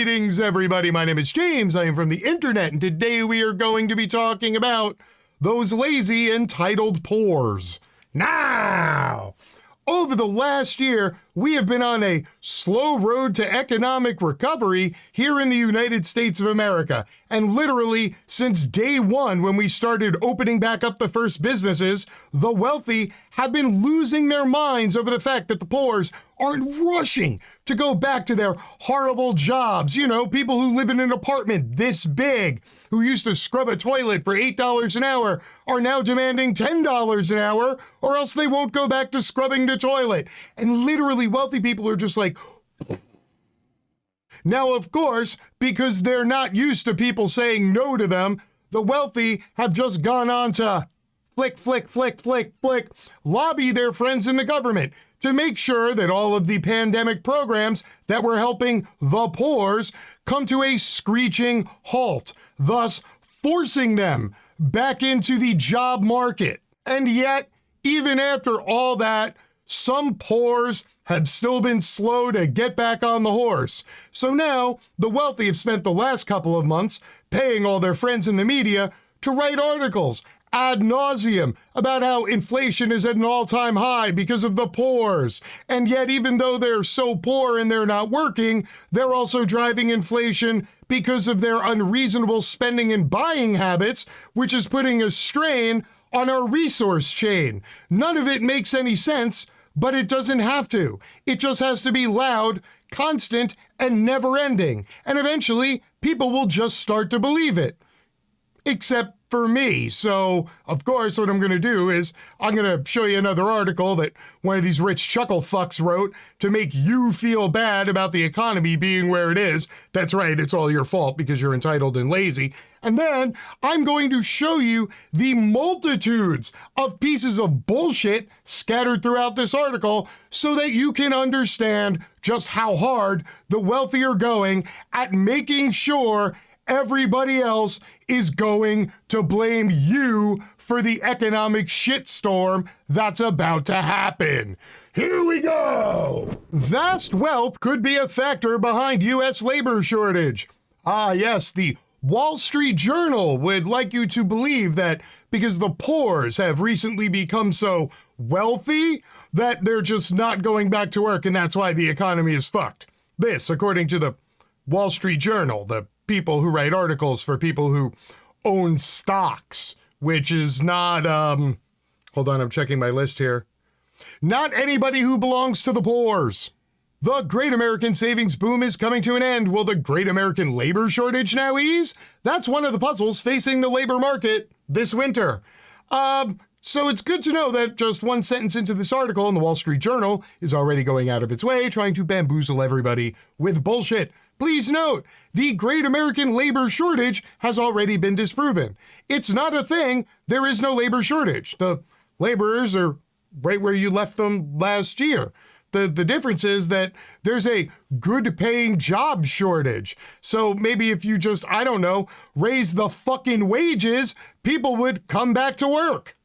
Greetings, everybody. My name is James. I am from the internet, and today we are going to be talking about those lazy, entitled poors. Now, over the last year, we have been on a slow road to economic recovery here in the United States of America. And literally, since day one, when we started opening back up the first businesses, the wealthy have been losing their minds over the fact that the poors aren't rushing to go back to their horrible jobs. You know, people who live in an apartment this big, who used to scrub a toilet for $8 an hour, are now demanding $10 an hour, or else they won't go back to scrubbing the toilet. And literally, wealthy people are just like... Now, of course, because they're not used to people saying no to them, the wealthy have just gone on to flick, lobby their friends in the government to make sure that all of the pandemic programs that were helping the poors come to a screeching halt, thus forcing them back into the job market. And yet, even after all that, some poors had still been slow to get back on the horse. So now, the wealthy have spent the last couple of months paying all their friends in the media to write articles ad nauseum about how inflation is at an all-time high because of the poors. And yet, even though they're so poor and they're not working, they're also driving inflation because of their unreasonable spending and buying habits, which is putting a strain on our resource chain. None of it makes any sense, but it doesn't have to. It just has to be loud, constant, and never-ending. And eventually, people will just start to believe it. Except for me. So, of course, what I'm going to do is I'm going to show you another article that one of these rich chuckle fucks wrote to make you feel bad about the economy being where it is. That's right, it's all your fault because you're entitled and lazy. And then I'm going to show you the multitudes of pieces of bullshit scattered throughout this article so that you can understand just how hard the wealthy are going at making sure everybody else is going to blame you for the economic shitstorm that's about to happen. Here we go! Vast wealth could be a factor behind U.S. labor shortage. Ah, yes, the Wall Street Journal would like you to believe that because the poors have recently become so wealthy that they're just not going back to work and that's why the economy is fucked. This, according to the Wall Street Journal, the people who write articles for people who own stocks, which is not, hold on, I'm checking my list here. Not anybody who belongs to the poors. The Great American Savings Boom is coming to an end. Will the Great American Labor Shortage now ease? That's one of the puzzles facing the labor market this winter. So it's good to know that just one sentence into this article in the Wall Street Journal is already going out of its way trying to bamboozle everybody with bullshit. Please note, the Great American Labor Shortage has already been disproven. It's not a thing. There is no labor shortage. The laborers are right where you left them last year. The difference is that there's a good-paying job shortage. So maybe if you just, I don't know, raise the fucking wages, people would come back to work.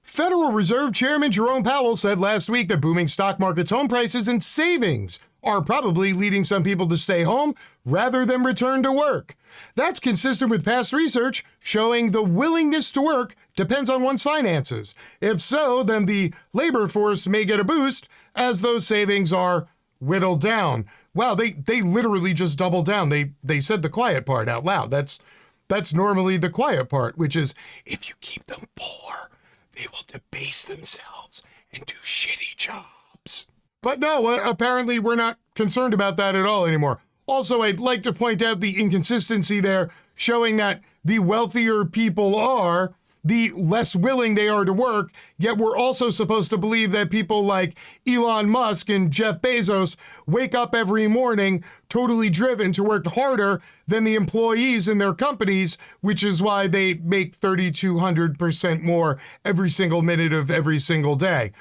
Federal Reserve Chairman Jerome Powell said last week that booming stock markets, home prices, and savings are probably leading some people to stay home rather than return to work. That's consistent with past research showing the willingness to work depends on one's finances. If so, then the labor force may get a boost as those savings are whittled down. Wow, they literally just doubled down. They said the quiet part out loud. That's normally the quiet part, which is if you keep them poor, they will debase themselves and do shitty jobs. But no, apparently we're not concerned about that at all anymore. Also, I'd like to point out the inconsistency there, showing that the wealthier people are, the less willing they are to work, yet we're also supposed to believe that people like Elon Musk and Jeff Bezos wake up every morning totally driven to work harder than the employees in their companies, which is why they make 3,200% more every single minute of every single day.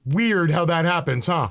Weird how that happens, huh?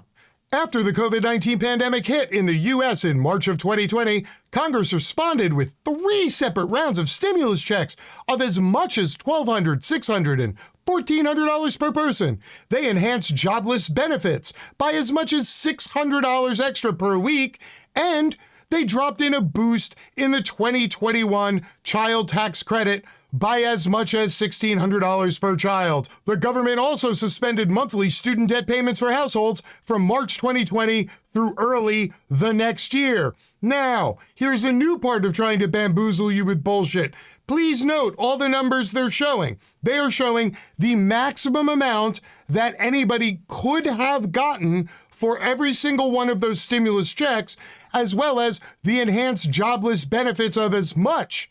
After the COVID-19 pandemic hit in the U.S. in March of 2020, Congress responded with 3 separate rounds of stimulus checks of as much as $1,200, $600, and $1,400 per person. They enhanced jobless benefits by as much as $600 extra per week, and they dropped in a boost in the 2021 child tax credit by as much as $1,600 per child. The government also suspended monthly student debt payments for households from March 2020 through early the next year. Now, here's a new part of trying to bamboozle you with bullshit. Please note all the numbers they're showing. They are showing the maximum amount that anybody could have gotten for every single one of those stimulus checks, as well as the enhanced jobless benefits of as much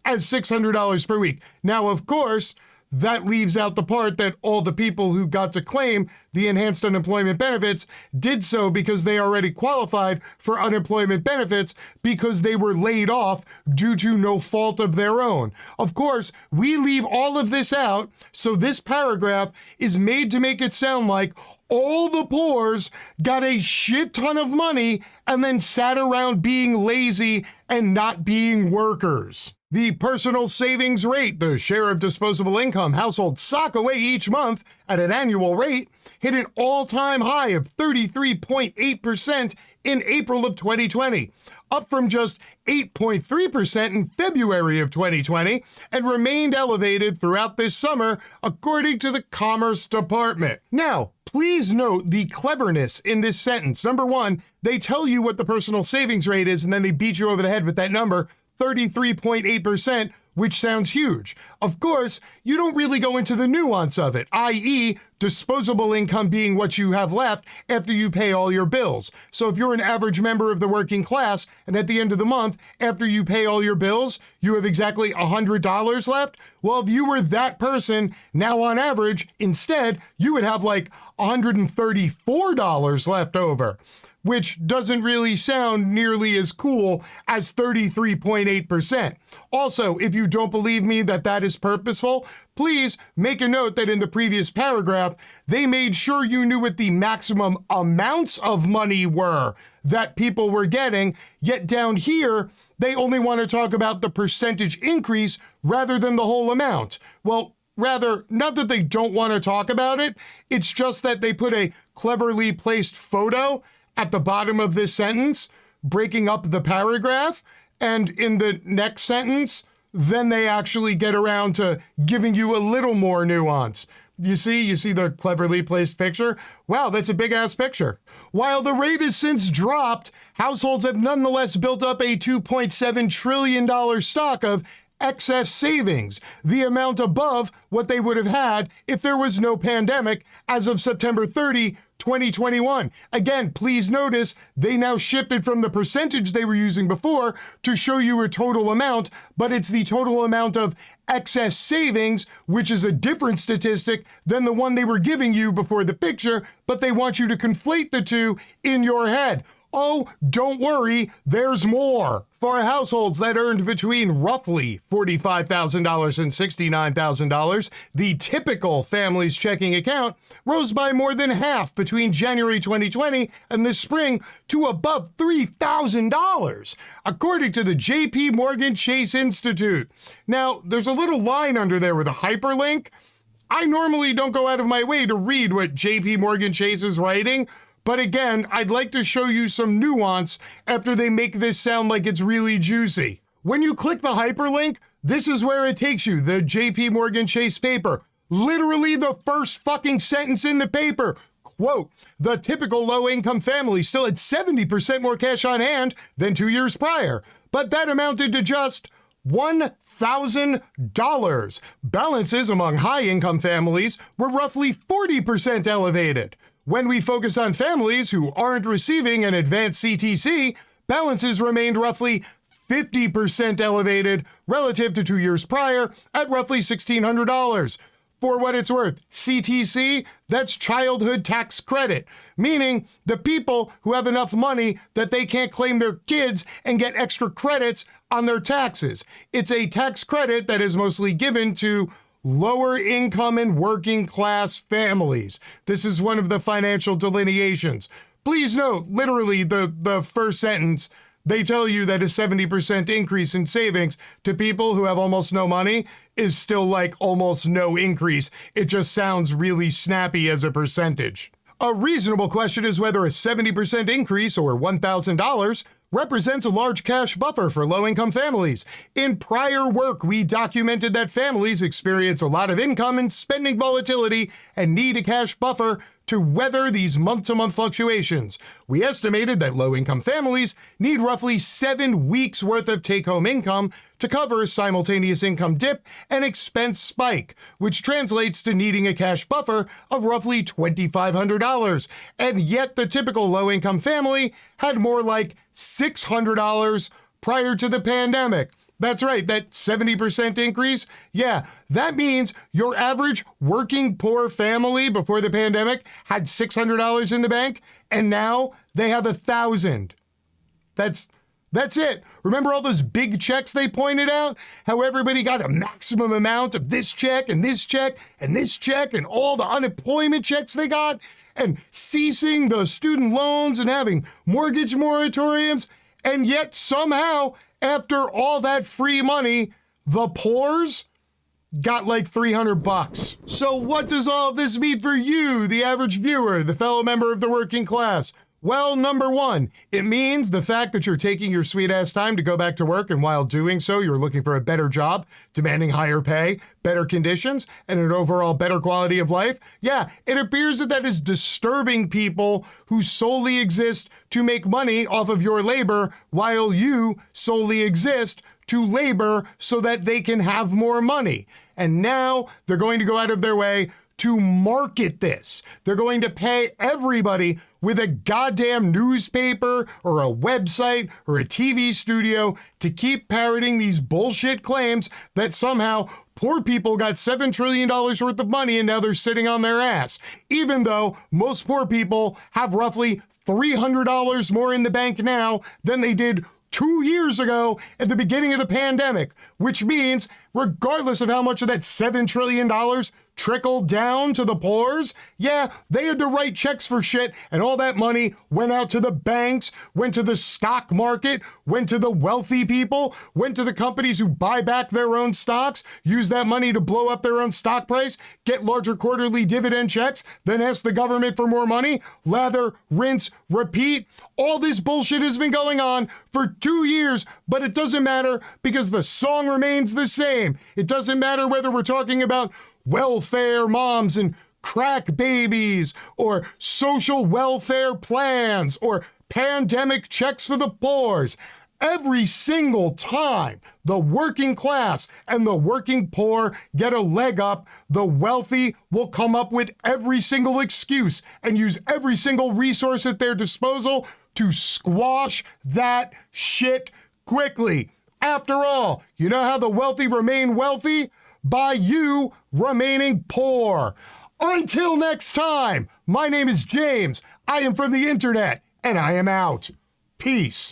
as $600 per week. Now, of course, that leaves out the part that all the people who got to claim the enhanced unemployment benefits did so because they already qualified for unemployment benefits because they were laid off due to no fault of their own. Of course, we leave all of this out, so this paragraph is made to make it sound like all the poors got a shit ton of money and then sat around being lazy and not being workers. The personal savings rate, the share of disposable income households sock away each month at an annual rate, hit an all-time high of 33.8% in April of 2020, up from just 8.3% in February of 2020, and remained elevated throughout this summer, according to the Commerce Department. Now, please note the cleverness in this sentence. Number one, they tell you what the personal savings rate is, and then they beat you over the head with that number, 33.8%, which sounds huge. Of course, you don't really go into the nuance of it, i.e., disposable income being what you have left after you pay all your bills. So if you're an average member of the working class, and at the end of the month, after you pay all your bills, you have exactly $100 left, well, if you were that person, now on average, instead, you would have like $134 left over, which doesn't really sound nearly as cool as 33.8%. Also, if you don't believe me that that is purposeful, please make a note that in the previous paragraph, they made sure you knew what the maximum amounts of money were that people were getting, yet down here, they only want to talk about the percentage increase rather than the whole amount. Well, rather, not that they don't want to talk about it, it's just that they put a cleverly placed photo at the bottom of this sentence, breaking up the paragraph, and in the next sentence, then they actually get around to giving you a little more nuance. You see the cleverly placed picture? Wow, that's a big-ass picture. While the rate has since dropped, households have nonetheless built up a $2.7 trillion stock of excess savings, the amount above what they would have had if there was no pandemic as of September 30, 2021. Again, please notice they now shifted from the percentage they were using before to show you a total amount, but it's the total amount of excess savings, which is a different statistic than the one they were giving you before the picture, but they want you to conflate the two in your head. Oh, don't worry, there's more. For households that earned between roughly $45,000 and $69,000, the typical family's checking account rose by more than half between January 2020 and this spring to above $3,000, according to the J.P. Morgan Chase Institute. Now, there's a little line under there with a hyperlink. I normally don't go out of my way to read what J.P. Morgan Chase is writing, but again, I'd like to show you some nuance after they make this sound like it's really juicy. When you click the hyperlink, this is where it takes you, the JP Morgan Chase paper. Literally the first fucking sentence in the paper. Quote, the typical low-income family still had 70% more cash on hand than 2 years prior, but that amounted to just $1,000. Balances among high-income families were roughly 40% elevated. When we focus on families who aren't receiving an advanced CTC, balances remained roughly 50% elevated relative to 2 years prior at roughly $1,600. For what it's worth, CTC, that's childhood tax credit, meaning the people who have enough money that they can't claim their kids and get extra credits on their taxes. It's a tax credit that is mostly given to lower income and working class families. This is one of the financial delineations. Please note, literally the first sentence, they tell you that a 70% increase in savings to people who have almost no money is still like almost no increase. It just sounds really snappy as a percentage. A reasonable question is whether a 70% increase or $1,000 represents a large cash buffer for low-income families. In prior work, we documented that families experience a lot of income and spending volatility and need a cash buffer to weather these month-to-month fluctuations. We estimated that low-income families need roughly 7 weeks' worth of take-home income to cover a simultaneous income dip and expense spike, which translates to needing a cash buffer of roughly $2,500. And yet the typical low-income family had more like $600 prior to the pandemic. That's right, that 70% increase. Yeah, that means your average working poor family before the pandemic had $600 in the bank, and now they have $1,000. That's it. Remember all those big checks they pointed out? How everybody got a maximum amount of this check and this check and this check and all the unemployment checks they got, and ceasing the student loans and having mortgage moratoriums, and yet somehow, after all that free money, the poors got like $300. So what does all this mean for you, the average viewer, the fellow member of the working class? Well, number one, it means the fact that you're taking your sweet-ass time to go back to work, and while doing so, you're looking for a better job, demanding higher pay, better conditions, and an overall better quality of life. Yeah, it appears that is disturbing people who solely exist to make money off of your labor, while you solely exist to labor so that they can have more money. And now they're going to go out of their way to market this. They're going to pay everybody with a goddamn newspaper or a website or a TV studio to keep parroting these bullshit claims that somehow poor people got $7 trillion worth of money and now they're sitting on their ass, even though most poor people have roughly $300 more in the bank now than they did 2 years ago at the beginning of the pandemic, which means regardless of how much of that $7 trillion trickled down to the poors, yeah, they had to write checks for shit, and all that money went out to the banks, went to the stock market, went to the wealthy people, went to the companies who buy back their own stocks, use that money to blow up their own stock price, get larger quarterly dividend checks, then ask the government for more money, lather, rinse, repeat. All this bullshit has been going on for 2 years, but it doesn't matter because the song remains the same. It doesn't matter whether we're talking about welfare moms and crack babies, or social welfare plans, or pandemic checks for the poors. Every single time the working class and the working poor get a leg up, the wealthy will come up with every single excuse and use every single resource at their disposal to squash that shit quickly. After all, you know how the wealthy remain wealthy? By you remaining poor. Until next time, my name is James. I am from the internet, and I am out. Peace.